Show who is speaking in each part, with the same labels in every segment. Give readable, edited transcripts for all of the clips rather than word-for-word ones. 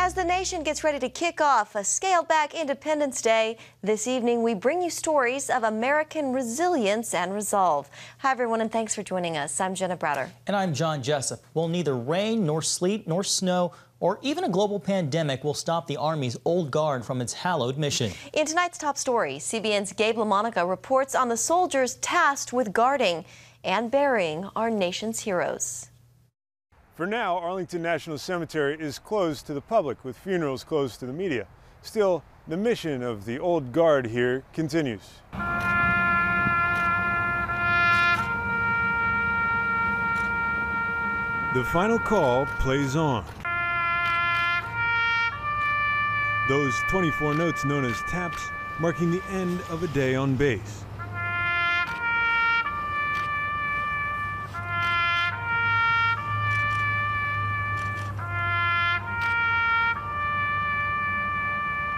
Speaker 1: As the nation gets ready to kick off a scaled-back Independence Day, this evening we bring you stories of American resilience and resolve. Hi, everyone, and thanks for joining us. I'm Jenna Browder.
Speaker 2: And I'm John Jessup. Well, neither rain, nor sleet, nor snow, or even a global pandemic will stop the Army's Old Guard from its hallowed mission. In
Speaker 1: tonight's top story, CBN's Gabe LaMonica reports on the soldiers tasked with guarding and burying our nation's heroes.
Speaker 3: For now, Arlington National Cemetery is closed to the public, with funerals closed to the media. Still, the mission of the Old Guard here continues. The final call plays on. Those 24 notes known as taps, marking the end of a day on base.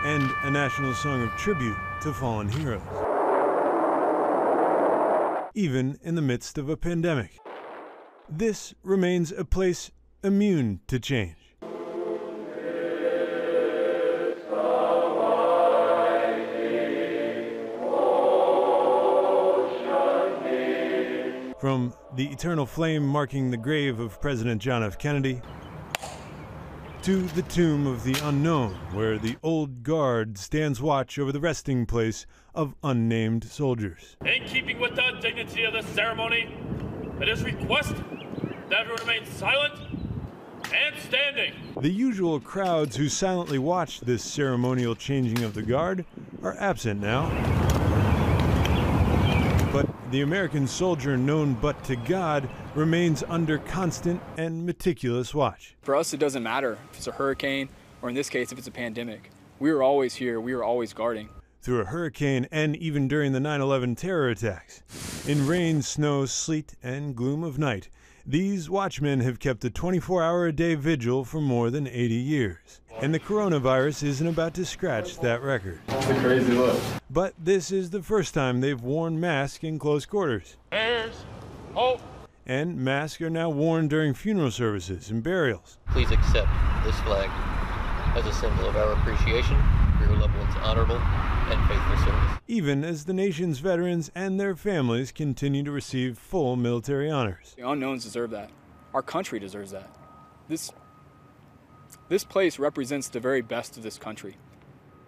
Speaker 3: And a national song of tribute to fallen heroes. Even in the midst of a pandemic, this remains a place immune to change. From the eternal flame marking the grave of President John F. Kennedy, to the tomb of the unknown, where the Old Guard stands watch over the resting place of unnamed soldiers.
Speaker 4: In keeping with the dignity of the ceremony, it is requested that everyone remain silent and standing.
Speaker 3: The usual crowds who silently watched this ceremonial changing of the guard are absent now. But the American soldier known but to God remains under constant and meticulous watch.
Speaker 5: For us, it doesn't matter if it's a hurricane or, in this case, if it's a pandemic. We are always here. We are always guarding.
Speaker 3: Through a hurricane and even during the 9/11 terror attacks, in rain, snow, sleet, and gloom of night, these watchmen have kept a 24-hour-a-day vigil for more than 80 years. And the coronavirus isn't about to scratch that record.
Speaker 5: It's a crazy look.
Speaker 3: But this is the first time they've worn masks in close quarters.
Speaker 4: There's hope.
Speaker 3: And masks are now worn during funeral services and burials.
Speaker 6: Please accept this flag as a symbol of our appreciation for your loved one's honorable and faithful service. Even
Speaker 3: as the nation's veterans and their families continue to receive full military honors.
Speaker 5: The unknowns deserve that. Our country deserves that. This place represents the very best of this country.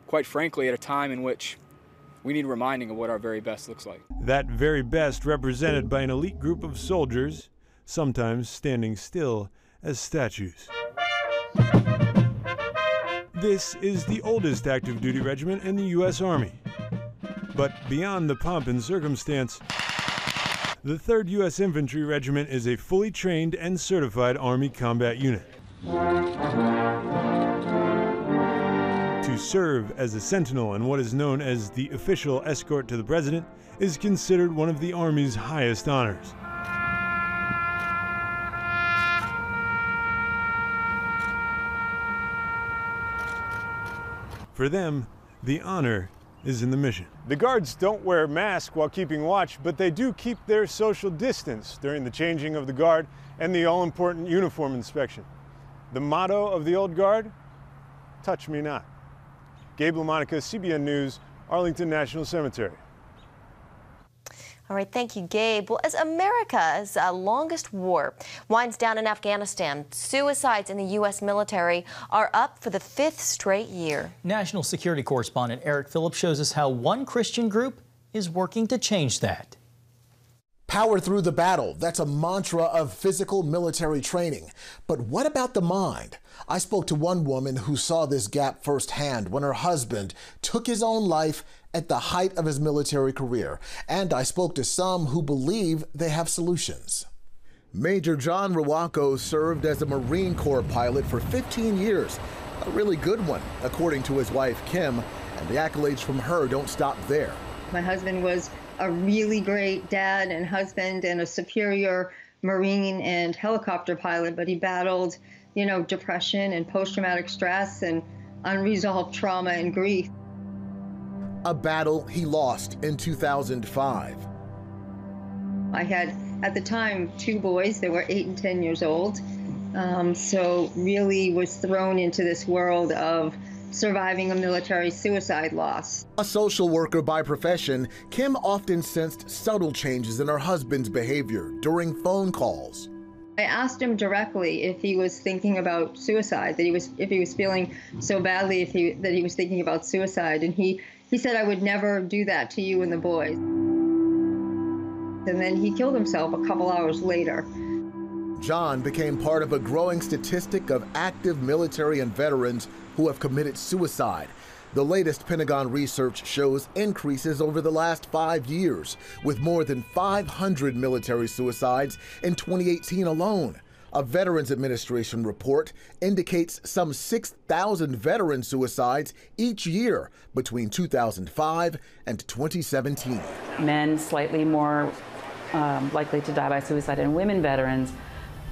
Speaker 5: Quite frankly, at a time in which we need reminding of what our very best looks like.
Speaker 3: That very best represented by an elite group of soldiers, sometimes standing still as statues. This is the oldest active duty regiment in the U.S. Army. But beyond the pomp and circumstance, the 3rd U.S. Infantry Regiment is a fully trained and certified Army combat unit. To serve as a sentinel and what is known as the official escort to the president is considered one of the Army's highest honors. For them, the honor is in the mission. The guards don't wear masks while keeping watch, but they do keep their social distance during the changing of the guard and the all-important uniform inspection. The motto of the Old Guard, touch me not. Gabe LaMonica, CBN News, Arlington National Cemetery.
Speaker 1: All right, thank you, Gabe. Well, as America's longest war winds down in Afghanistan, suicides in the U.S. military are up for the 5th straight year.
Speaker 2: National security correspondent Eric Phillips shows us how one Christian group is working to change that.
Speaker 7: Power through the battle. That's a mantra of physical military training. But what about the mind? I spoke to one woman who saw this gap firsthand when her husband took his own life at the height of his military career. And I spoke to some who believe they have solutions. Major John Rawako served as a Marine Corps pilot for 15 years. A really good one, according to his wife, Kim. And the accolades from her don't stop there.
Speaker 8: My husband was a really great dad and husband and a superior Marine and helicopter pilot, but he battled, depression and post-traumatic stress and unresolved trauma and grief.
Speaker 7: A battle he lost in 2005.
Speaker 8: I had, at the time, 2 boys. They were 8 and 10 years old. So really was thrown into this world of surviving a military suicide loss.
Speaker 7: A social worker by profession, Kim often sensed subtle changes in her husband's behavior during phone calls.
Speaker 8: I asked him directly if he was thinking about suicide, if he was feeling so badly that he was thinking about suicide, and he said, "I would never do that to you and the boys." And then he killed himself a couple hours later.
Speaker 7: John became part of a growing statistic of active military and veterans who have committed suicide. The latest Pentagon research shows increases over the last 5 years, with more than 500 military suicides in 2018 alone. A Veterans Administration report indicates some 6,000 veteran suicides each year between 2005 and 2017.
Speaker 9: Men slightly more likely to die by suicide, and women veterans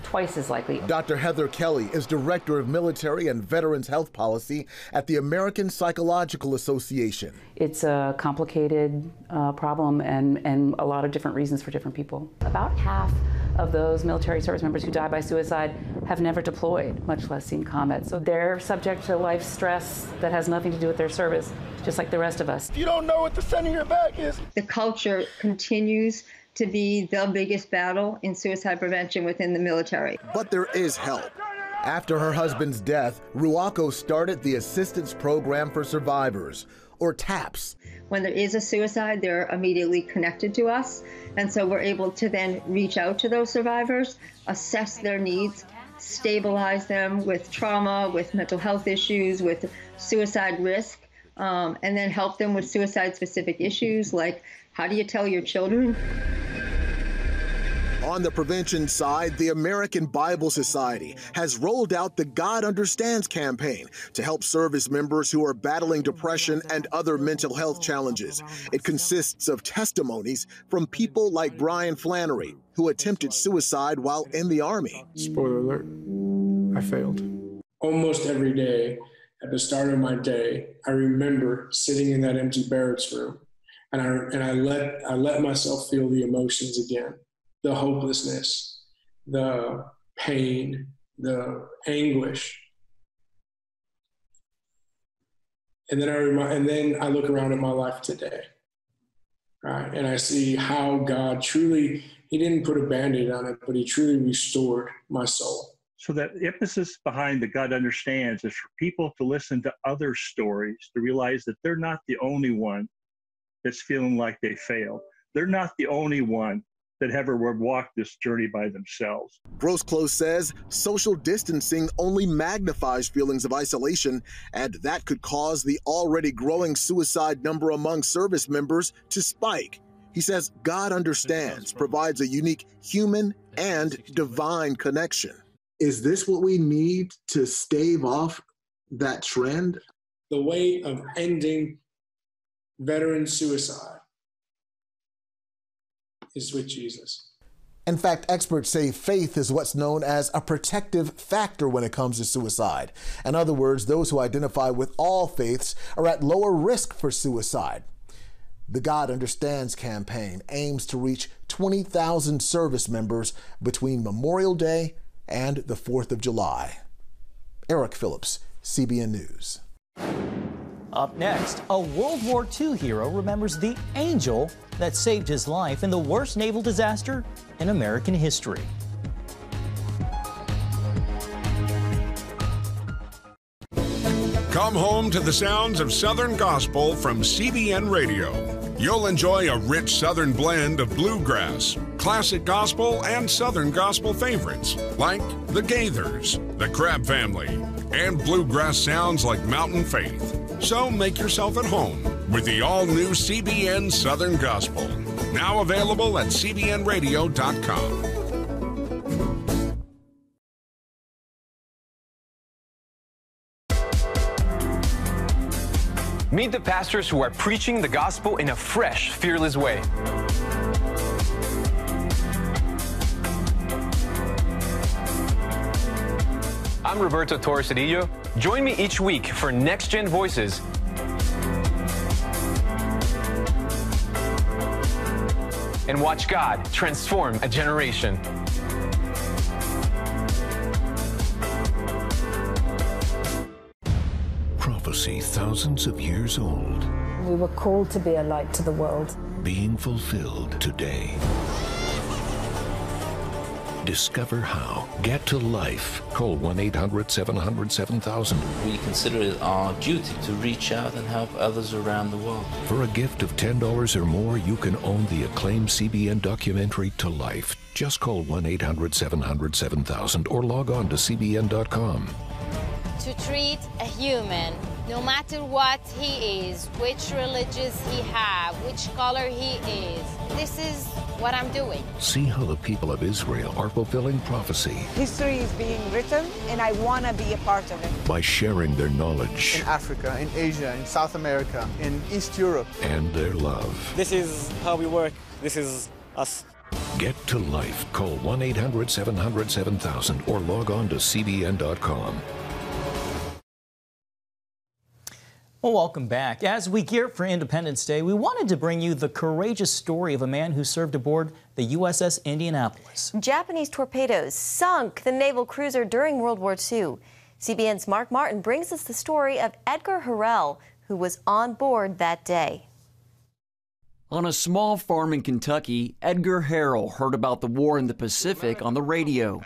Speaker 9: twice as likely.
Speaker 7: Dr. Heather Kelly is Director of Military and Veterans Health Policy at the American Psychological Association.
Speaker 9: It's a complicated problem and a lot of different reasons for different people. About half of those military service members who die by suicide have never deployed, much less seen combat. So they're subject to life stress that has nothing to do with their service, just like the rest of us.
Speaker 10: If you don't know what the center of your back is.
Speaker 8: The culture continues to be the biggest battle in suicide prevention within the military.
Speaker 7: But there is help. After her husband's death, Ruaco started the Assistance Program for Survivors, or TAPS.
Speaker 8: When there is a suicide, they're immediately connected to us. And so we're able to then reach out to those survivors, assess their needs, stabilize them with trauma, with mental health issues, with suicide risk, and then help them with suicide-specific issues like, how do you tell your children?
Speaker 7: On the prevention side, the American Bible Society has rolled out the God Understands campaign to help service members who are battling depression and other mental health challenges. It consists of testimonies from people like Brian Flannery, who attempted suicide while in the Army.
Speaker 11: Spoiler alert, I failed. Almost every day, at the start of my day, I remember sitting in that empty barracks room, and I let myself feel the emotions again. The hopelessness, the pain, the anguish. And then I look around at my life today, right? And I see how God truly, he didn't put a Band-Aid on it, but he truly restored my soul.
Speaker 12: So that emphasis behind the God Understands is for people to listen to other stories, to realize that they're not the only one that's feeling like they failed. They're not the only one that ever walked this journey by themselves.
Speaker 7: Grosclose says social distancing only magnifies feelings of isolation, and that could cause the already growing suicide number among service members to spike. He says God Understands provides a unique human and divine connection. Is this what we need to stave off that trend?
Speaker 11: The way of ending veteran suicide is with Jesus.
Speaker 7: In fact, experts say faith is what's known as a protective factor when it comes to suicide. In other words, those who identify with all faiths are at lower risk for suicide. The God Understands campaign aims to reach 20,000 service members between Memorial Day and the 4th of July. Eric Phillips, CBN News.
Speaker 2: Up next, a World War II hero remembers the angel that saved his life in the worst naval disaster in American history.
Speaker 13: Come home to the sounds of Southern Gospel from CBN Radio. You'll enjoy a rich Southern blend of bluegrass, classic gospel, and Southern gospel favorites like the Gaithers, the Crabb Family, and bluegrass sounds like Mountain Faith. So make yourself at home with the all-new CBN Southern Gospel, now available at cbnradio.com.
Speaker 14: Meet the pastors who are preaching the gospel in a fresh, fearless way. I'm Roberto Torres-Cedillo. Join me each week for Next Gen Voices. And watch God transform a generation.
Speaker 15: prophecy thousands of years old.
Speaker 16: We were called to be a light to the world.
Speaker 15: Being fulfilled today. Discover how. Get to life. Call 1-800-700-7000.
Speaker 17: We consider it our duty to reach out and help others around the world.
Speaker 15: For a gift of $10 or more, you can own the acclaimed CBN documentary To Life. Just call 1-800-700-7000 or log on to cbn.com.
Speaker 18: To treat a human, no matter what he is, which religion he has, which color he is, this is what I'm doing.
Speaker 15: See how the people of Israel are fulfilling prophecy.
Speaker 19: History is being written, and I want to be a part of it.
Speaker 15: By sharing their knowledge.
Speaker 20: In Africa, in Asia, in South America, in East Europe.
Speaker 15: And their love.
Speaker 21: This is how we work. This is us.
Speaker 15: Get to life. Call 1-800-700-7000 or log on to cbn.com.
Speaker 2: Well, welcome back. As we gear up for Independence Day, we wanted to bring you the courageous story of a man who served aboard the USS Indianapolis.
Speaker 1: Japanese torpedoes sunk the naval cruiser during World War II. CBN's Mark Martin brings us the story of Edgar Harrell, who was on board that day.
Speaker 22: On a small farm in Kentucky, Edgar Harrell heard about the war in the Pacific on the radio.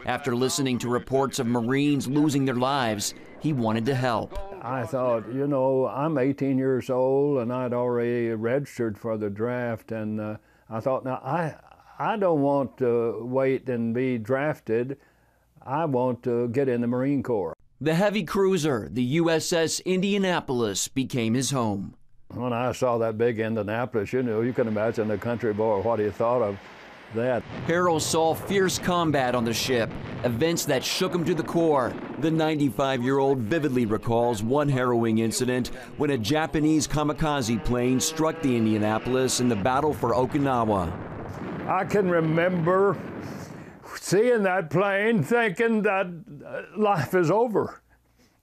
Speaker 22: After listening to reports of Marines losing their lives, he wanted to help.
Speaker 23: I thought, you know, I'm 18 years old and I'd already registered for the draft, and I thought, now I don't want to wait and be drafted. I want to get in the Marine Corps.
Speaker 22: The heavy cruiser, the USS Indianapolis, became his home.
Speaker 23: When I saw that big Indianapolis, you know, you can imagine the country boy what he thought of that.
Speaker 22: Harrell saw fierce combat on the ship, events that shook him to the core. The 95-year-old vividly recalls one harrowing incident when a Japanese kamikaze plane struck the Indianapolis in the battle for Okinawa.
Speaker 23: I can remember seeing that plane thinking that life is over.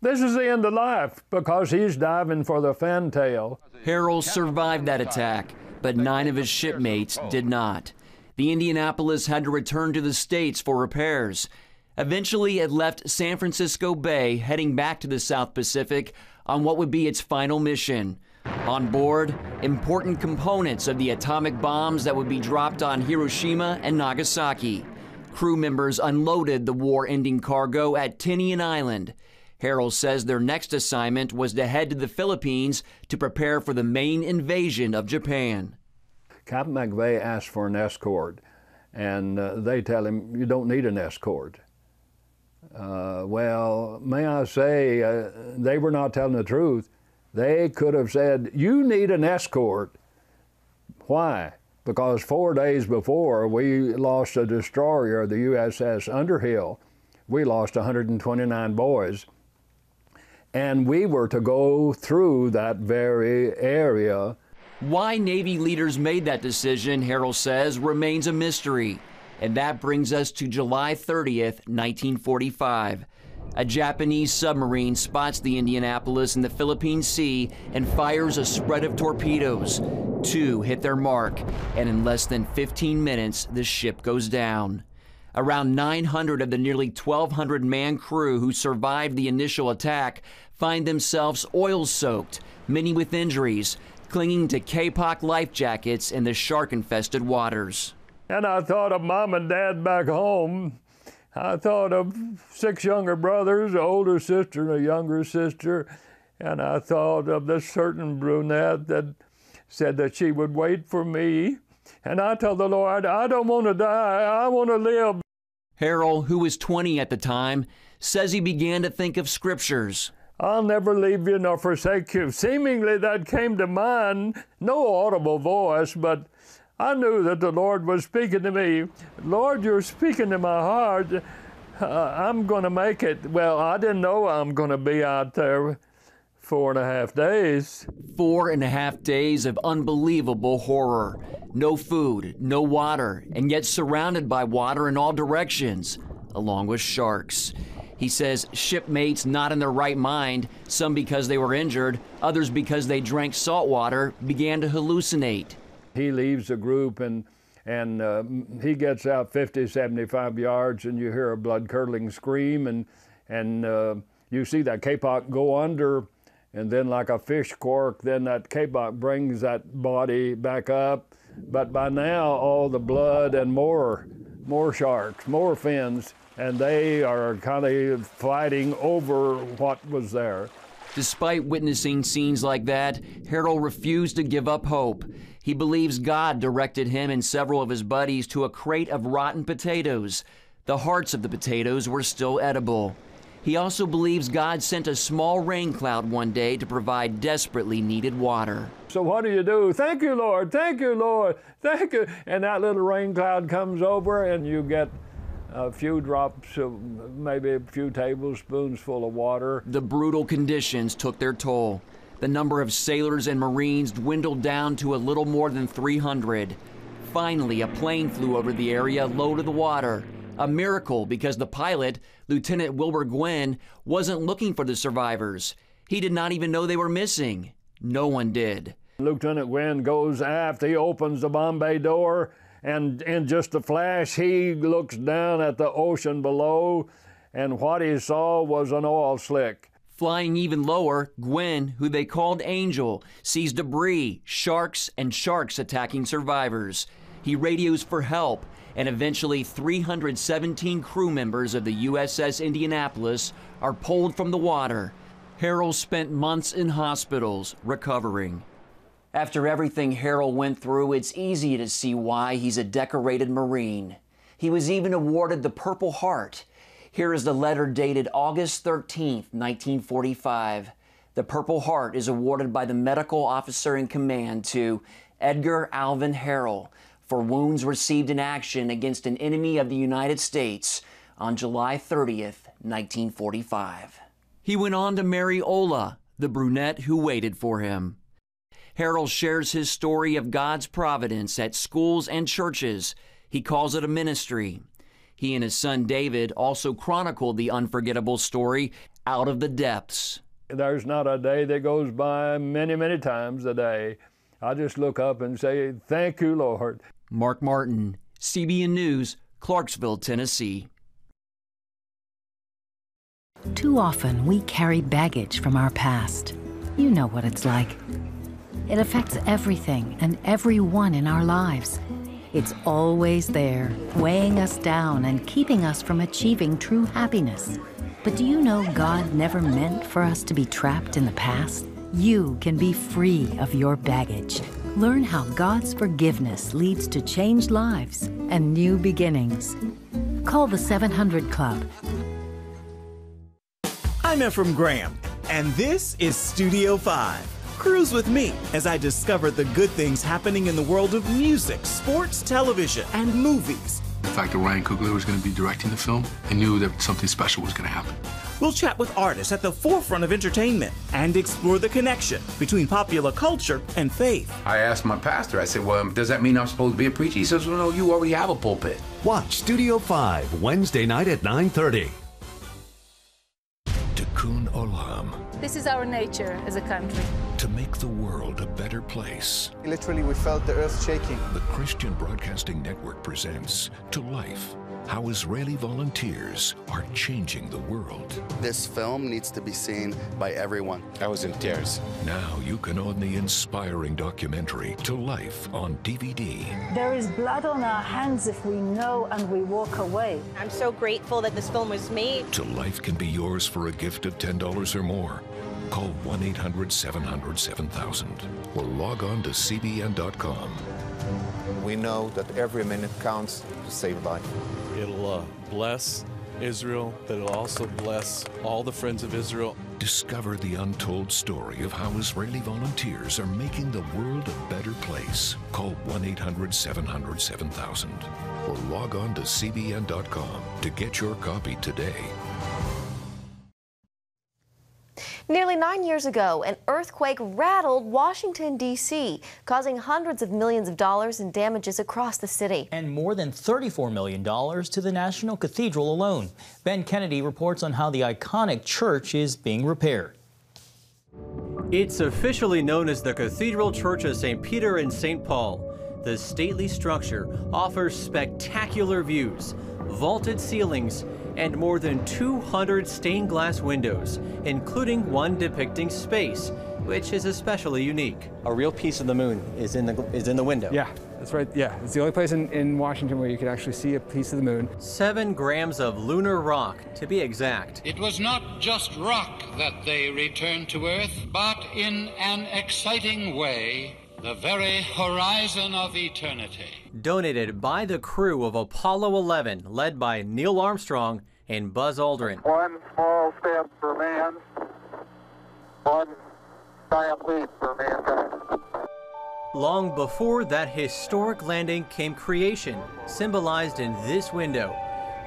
Speaker 23: This is the end of life, because he's diving for the fantail.
Speaker 22: Harrell survived that attack, but 9 of his shipmates did not. The Indianapolis had to return to the States for repairs. Eventually, it left San Francisco Bay, heading back to the South Pacific on what would be its final mission. On board, important components of the atomic bombs that would be dropped on Hiroshima and Nagasaki. Crew members unloaded the war-ending cargo at Tinian Island. Harrell says their next assignment was to head to the Philippines to prepare for the main invasion of Japan.
Speaker 23: Captain McVeigh asked for an escort, and they tell him, you don't need an escort. Well, may I say, they were not telling the truth. They could have said, you need an escort. Why? Because 4 days before, we lost a destroyer, the USS Underhill. We lost 129 boys. And we were to go through that very area.
Speaker 22: Why Navy leaders made that decision, Harrell says, remains a mystery. And that brings us to July 30th, 1945. A Japanese submarine spots the Indianapolis in the Philippine Sea and fires a spread of torpedoes. 2 hit their mark, and in less than 15 minutes, the ship goes down. Around 900 of the nearly 1,200-man crew who survived the initial attack find themselves oil-soaked, many with injuries, clinging to K-Pop life jackets in the shark-infested waters.
Speaker 23: And I thought of Mom and Dad back home. I thought of 6 younger brothers, an older sister and a younger sister, and I thought of this certain brunette that said that she would wait for me. And I told the Lord, I don't want to die, I want to live.
Speaker 22: Harrell, who was 20 at the time, says he began to think of scriptures.
Speaker 23: I'll never leave you nor forsake you. Seemingly that came to mind, no audible voice, but I knew that the Lord was speaking to me. Lord, you're speaking to my heart. I'm going to make it. Well, I didn't know I'm going to be out there 4.5 days.
Speaker 22: 4.5 days of unbelievable horror. No food, no water, and yet surrounded by water in all directions, along with sharks. He says shipmates not in their right mind, some because they were injured, others because they drank salt water, began to hallucinate.
Speaker 23: He leaves the group and he gets out 50, 75 yards and you hear a blood-curdling scream and you see that K-Pop go under, and then like a fish cork, then that kapok brings that body back up. But by now, all the blood and more sharks, more fins, and they are kind of fighting over what was there.
Speaker 22: Despite witnessing scenes like that, Harold refused to give up hope. He believes God directed him and several of his buddies to a crate of rotten potatoes. The hearts of the potatoes were still edible. He also believes God sent a small rain cloud one day to provide desperately needed water.
Speaker 23: So what do? Thank you, Lord. Thank you, Lord. Thank you. And that little rain cloud comes over, and you get a few drops of maybe a few tablespoons full of water.
Speaker 22: The brutal conditions took their toll. The number of sailors and Marines dwindled down to a little more than 300. Finally, a plane flew over the area low to the water. A miracle, because the pilot, Lieutenant Wilbur Gwynn, wasn't looking for the survivors. He did not even know they were missing. No one did.
Speaker 23: Lieutenant Gwynn goes aft, he opens the bomb bay door, and in just a flash, he looks down at the ocean below, and what he saw was an oil slick.
Speaker 22: Flying even lower, Gwynn, who they called Angel, sees debris, sharks, and sharks attacking survivors. He radios for help, and eventually 317 crew members of the USS Indianapolis are pulled from the water. Harold spent months in hospitals recovering. After everything Harold went through, it's easy to see why he's a decorated Marine. He was even awarded the Purple Heart. Here is the letter dated August 13th, 1945. The Purple Heart is awarded by the medical officer in command to Edgar Alvin Harrell for wounds received in action against an enemy of the United States on July 30th, 1945. He went on to marry Ola, the brunette who waited for him. Harold shares his story of God's providence at schools and churches. He calls it a ministry. He and his son David also chronicled the unforgettable story, Out of the Depths.
Speaker 23: There's not a day that goes by, many times a day, I just look up and say, thank you, Lord.
Speaker 22: Mark Martin, CBN News, Clarksville, Tennessee.
Speaker 4: Too often we carry baggage from our past. You know what it's like. It affects everything and everyone in our lives. It's always there, weighing us down and keeping us from achieving true happiness. But do you know God never meant for us to be trapped in the past? You can be free of your baggage. Learn how God's forgiveness leads to changed lives and new beginnings. Call the 700 Club.
Speaker 5: I'm Ephraim Graham, and this is Studio 5. Cruise with me as I discover the good things happening in the world of music, sports, television, and movies.
Speaker 6: The fact that Ryan Coogler was going to be directing the film, I knew that something special was going to happen.
Speaker 5: We'll chat with artists at the forefront of entertainment and explore the connection between popular culture and faith.
Speaker 24: I asked my pastor, I said, well, does that mean I'm supposed to be a preacher? He says, well, no, you already have a pulpit.
Speaker 25: Watch Studio 5, Wednesday night at 9:30.
Speaker 15: Tikkun Olam.
Speaker 16: This is our nature as a country.
Speaker 15: To make the world a better place.
Speaker 20: Literally, we felt the earth shaking.
Speaker 15: The Christian Broadcasting Network presents To Life, how Israeli volunteers are changing the world.
Speaker 26: This film needs to be seen by everyone.
Speaker 27: I was in tears.
Speaker 15: Now you can own the inspiring documentary To Life on DVD.
Speaker 16: There is blood on our hands if we know and we walk away.
Speaker 28: I'm so grateful that this film was made.
Speaker 15: To Life can be yours for a gift of $10 or more. Call 1-800-700-7000 or log on to CBN.com.
Speaker 27: We know that every minute counts to save life.
Speaker 29: It'll bless Israel, but it'll also bless all the friends of Israel.
Speaker 15: Discover the untold story of how Israeli volunteers are making the world a better place. Call 1-800-700-7000 or log on to CBN.com to get your copy today.
Speaker 1: Nearly 9 years ago, an earthquake rattled Washington, D.C., causing hundreds of millions of dollars in damages across the city.
Speaker 2: And more than $34 million to the National Cathedral alone. Ben Kennedy reports on how the iconic church is being repaired.
Speaker 30: It's officially known as the Cathedral Church of St. Peter and St. Paul. The stately structure offers spectacular views, vaulted ceilings, and more than 200 stained glass windows, including one depicting space, which is especially unique. A real piece of the moon is in the window.
Speaker 3: Yeah, that's right. Yeah, it's the only place in Washington where you can actually see a piece of the moon.
Speaker 30: 7 grams of lunar rock, to be exact.
Speaker 7: It was not just rock that they returned to Earth, but in an exciting way, the very horizon of eternity.
Speaker 30: Donated by the crew of Apollo 11, led by Neil Armstrong and Buzz Aldrin.
Speaker 8: One small step for man, one giant leap for mankind.
Speaker 30: Long before that historic landing came creation, symbolized in this window.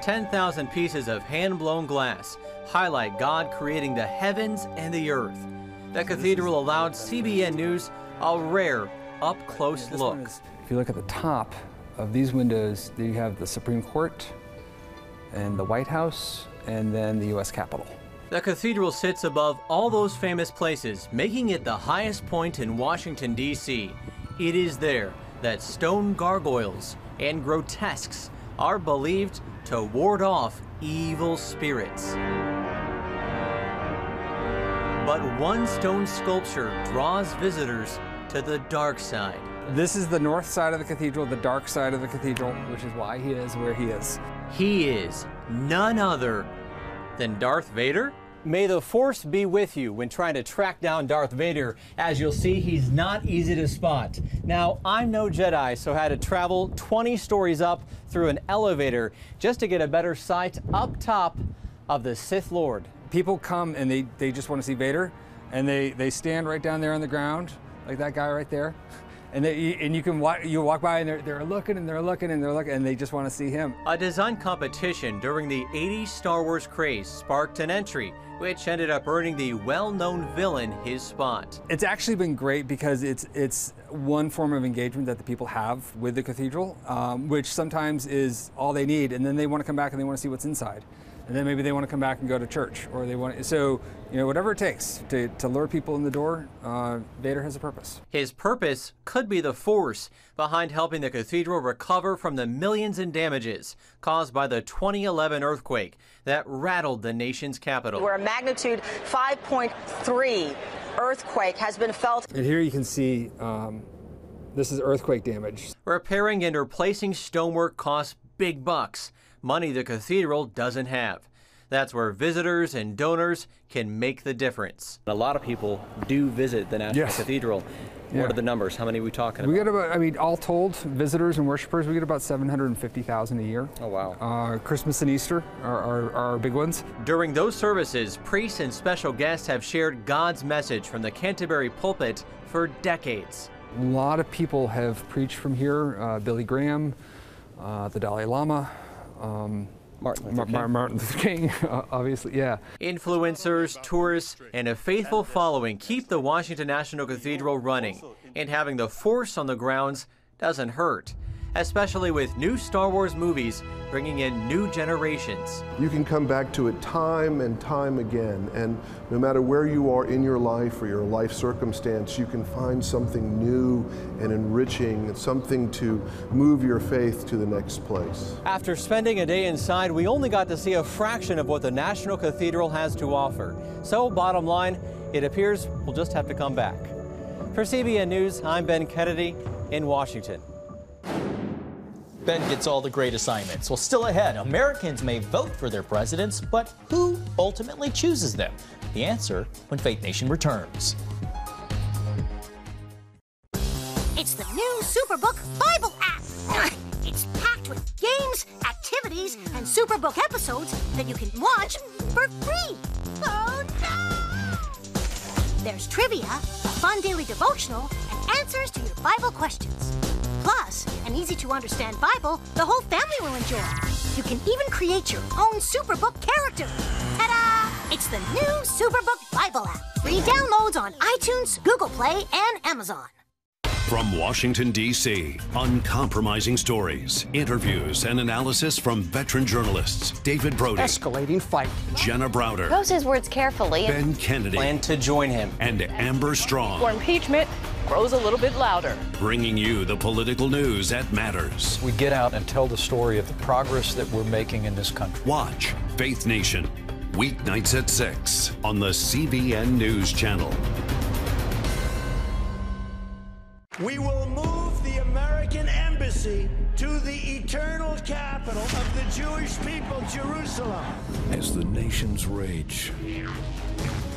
Speaker 30: 10,000 pieces of hand-blown glass highlight God creating the heavens and the earth. The cathedral allowed CBN News a rare, up-close look.
Speaker 3: If you look at the top of these windows, you have the Supreme Court and the White House and then the U.S. Capitol.
Speaker 30: The cathedral sits above all those famous places, making it the highest point in Washington, D.C. It is there that stone gargoyles and grotesques are believed to ward off evil spirits. But one stone sculpture draws visitors to the dark side.
Speaker 3: This is the north side of the cathedral, the dark side of the cathedral, which is why he is where he is.
Speaker 30: He is none other than Darth Vader? May the Force be with you when trying to track down Darth Vader. As you'll see, he's not easy to spot. Now, I'm no Jedi, so I had to travel 20 stories up through an elevator just to get a better sight up top of the Sith Lord.
Speaker 3: People come and they just want to see Vader, and they stand right down there on the ground, like that guy right there. And you walk by and they're looking and they're looking and they're looking and they just want to see him.
Speaker 30: A design competition during the 80s Star Wars craze sparked an entry, which ended up earning the well-known villain his spot.
Speaker 3: It's actually been great because it's one form of engagement that the people have with the cathedral, which sometimes is all they need, and then they want to come back and they want to see what's inside. And then maybe they want to come back and go to church, or they want so, you know, whatever it takes to lure people in the door, Vader has a purpose.
Speaker 30: His purpose could be the force behind helping the cathedral recover from the millions in damages caused by the 2011 earthquake that rattled the nation's capital.
Speaker 28: Where a magnitude 5.3 earthquake has been felt.
Speaker 3: And here you can see this is earthquake damage.
Speaker 30: Repairing and replacing stonework costs big bucks. Money the cathedral doesn't have. That's where visitors and donors can make the difference. A lot of people do visit the National Cathedral. What are the numbers? How many are we talking about?
Speaker 3: We get about, I mean, all told, visitors and worshipers, we get about 750,000 a year.
Speaker 30: Oh, wow.
Speaker 3: Christmas and Easter are our big ones.
Speaker 30: During those services, priests and special guests have shared God's message from the Canterbury pulpit for decades.
Speaker 3: A lot of people have preached from here. Billy Graham, the Dalai Lama, Martin Luther King, obviously, yeah.
Speaker 30: Influencers, tourists, and a faithful following keep the Washington National Cathedral running, and having the force on the grounds doesn't hurt, especially with new Star Wars movies bringing in new generations.
Speaker 9: You can come back to it time and time again, and no matter where you are in your life or your life circumstance, you can find something new and enriching, something to move your faith to the next place.
Speaker 30: After spending a day inside, we only got to see a fraction of what the National Cathedral has to offer. So, bottom line, it appears we'll just have to come back. For CBN News, I'm Ben Kennedy in Washington.
Speaker 2: Ben gets all the great assignments. Well, still ahead, Americans may vote for their presidents, but who ultimately chooses them? The answer when Faith Nation returns.
Speaker 10: It's the new Superbook Bible app. It's packed with games, activities, and Superbook episodes that you can watch for free. Oh, no! There's trivia, a fun daily devotional, and answers to your Bible questions. Plus, an easy-to-understand Bible the whole family will enjoy. You can even create your own Superbook character. Ta-da! It's the new Superbook Bible app. Free downloads on iTunes, Google Play, and Amazon.
Speaker 25: From Washington, D.C., uncompromising stories, interviews, and analysis from veteran journalists David Brody.
Speaker 11: Escalating fight.
Speaker 25: Jenna Browder.
Speaker 1: Chose his words carefully.
Speaker 25: Ben Kennedy.
Speaker 30: Plan to join him.
Speaker 25: And Amber Strong.
Speaker 11: For impeachment, grows a little bit louder.
Speaker 25: Bringing you the political news that matters.
Speaker 12: We get out and tell the story of the progress that we're making in this country.
Speaker 25: Watch Faith Nation, weeknights at 6 on the CBN News Channel.
Speaker 13: We will move the American embassy to the eternal capital of the Jewish people, Jerusalem.
Speaker 15: As the nations rage,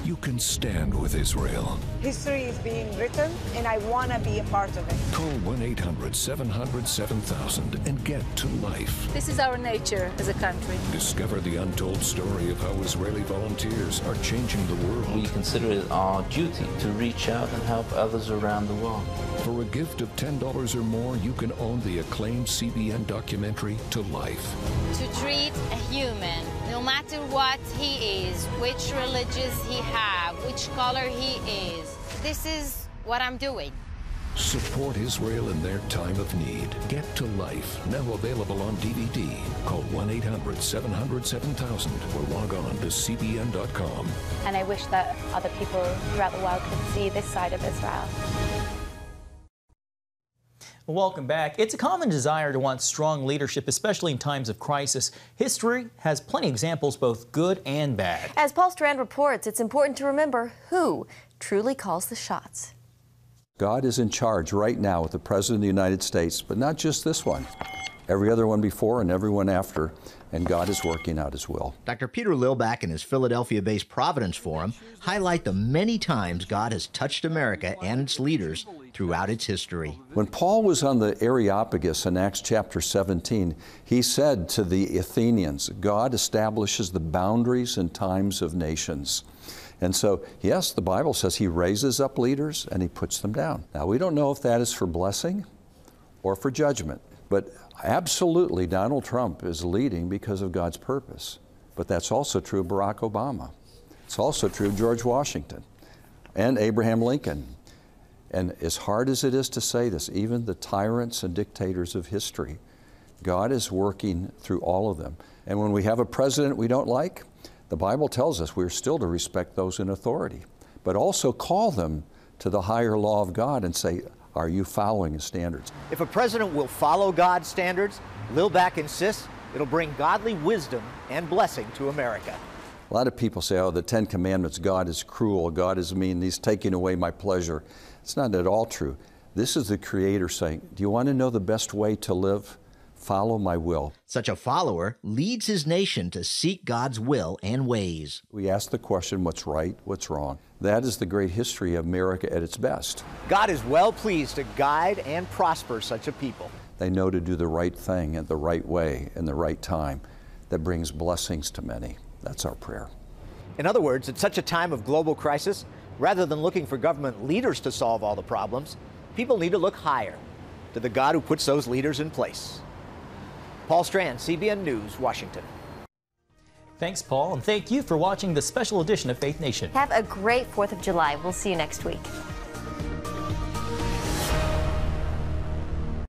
Speaker 15: you can stand with Israel.
Speaker 14: History is being written, and I want to be a part of it.
Speaker 15: Call 1-800-700-7000 and get to life.
Speaker 16: This is our nature as a country.
Speaker 15: Discover the untold story of how Israeli volunteers are changing the world.
Speaker 17: We consider it our duty to reach out and help others around the world.
Speaker 15: For a gift of $10 or more, you can own the acclaimed CBN documentary To Life.
Speaker 18: To treat a human, no matter what he is, which religious he have, which color he is, this is what I'm doing.
Speaker 15: Support Israel in their time of need. Get to Life, now available on DVD. Call 1-800-700-7000 or log on to cbn.com.
Speaker 19: And I wish that other people throughout the world could see this side of Israel.
Speaker 2: Welcome back. It's a common desire to want strong leadership, especially in times of crisis. History has plenty of examples, both good and bad.
Speaker 1: As Paul Strand reports, it's important to remember who truly calls the shots.
Speaker 21: God is in charge right now with the President of the United States, but not just this one. Every other one before and every one after, and God is working out His will.
Speaker 22: Dr. Peter Lilback and his Philadelphia-based Providence Forum highlight the many times God has touched America and its leaders throughout its history.
Speaker 21: When Paul was on the Areopagus in Acts chapter 17, he said to the Athenians, God establishes the boundaries and times of nations. And so, yes, the Bible says He raises up leaders and He puts them down. Now, we don't know if that is for blessing or for judgment, but absolutely Donald Trump is leading because of God's purpose. But that's also true of Barack Obama. It's also true of George Washington and Abraham Lincoln. And as hard as it is to say this, even the tyrants and dictators of history, God is working through all of them. And when we have a president we don't like, the Bible tells us we're still to respect those in authority, but also call them to the higher law of God and say, are you following His standards?
Speaker 22: If a president will follow God's standards, Lilback insists it'll bring godly wisdom and blessing to America.
Speaker 21: A lot of people say, oh, the Ten Commandments, God is cruel, God is mean, He's taking away my pleasure. It's not at all true. This is the Creator saying, do you want to know the best way to live? Follow my will.
Speaker 22: Such a follower leads his nation to seek God's will and ways.
Speaker 21: We ask the question, what's right, what's wrong? That is the great history of America at its best.
Speaker 22: God is well pleased to guide and prosper such a people.
Speaker 21: They know to do the right thing at the right way in the right time that brings blessings to many. That's our prayer.
Speaker 22: In other words, at such a time of global crisis, rather than looking for government leaders to solve all the problems, people need to look higher, to the God who puts those leaders in place. Paul Strand, CBN News, Washington.
Speaker 2: Thanks, Paul, and thank you for watching the special edition of Faith Nation.
Speaker 1: Have a great 4th of July. We'll see you next week.